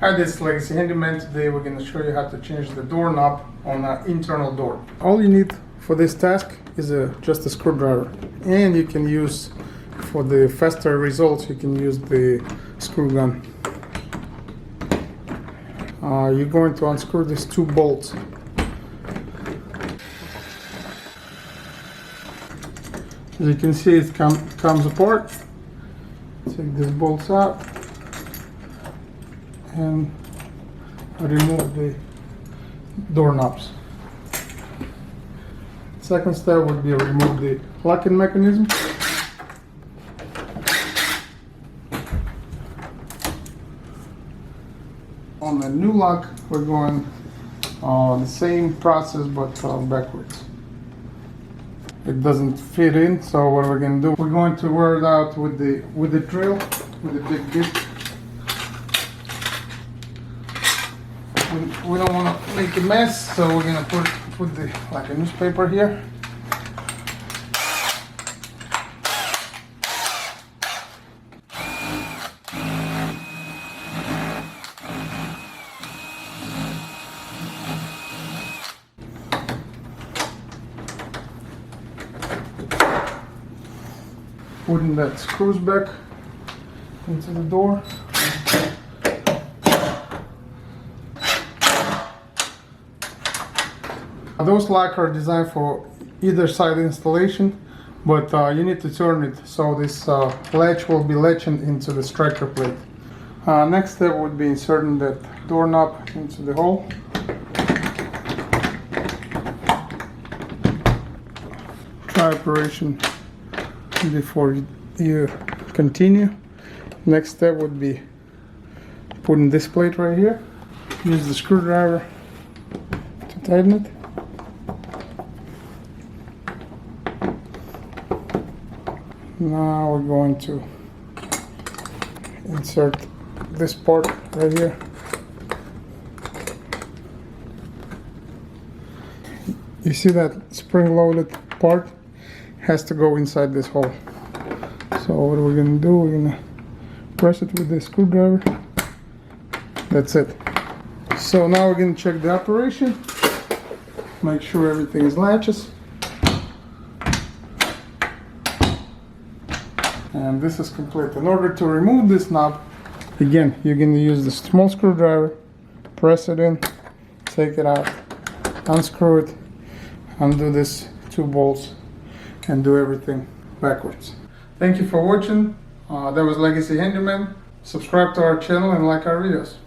Hi, this is Legacy Handyman. Today we're going to show you how to change the doorknob on an internal door. All you need for this task is just a screwdriver, and you can use, for the faster results, you can use the screw gun. You're going to unscrew these two bolts. As you can see, it comes apart. Take these bolts out and remove the doorknobs. Second step would be remove the locking mechanism. On the new lock, we're going the same process but backwards. It doesn't fit in, so what we're going to do, we're going to wear it out with the drill, with the big bit. We don't want to make a mess, so we're going to put like a newspaper here. Putting that screws back into the door. Those locks are designed for either side installation, but you need to turn it so this latch will be latching into the striker plate. Next step would be inserting that doorknob into the hole. Try operation before you continue. Next step would be putting this plate right here. Use the screwdriver to tighten it. Now we're going to insert this part right here. You see that spring-loaded part has to go inside this hole. So what we're going to do, we're going to press it with the screwdriver. That's it. So now we're going to check the operation. Make sure everything is latches. And this is complete. In order to remove this knob, again, you're going to use the small screwdriver, press it in, take it out, unscrew it, undo this two bolts, and do everything backwards. Thank you for watching. That was Legacy Handyman. Subscribe to our channel and like our videos.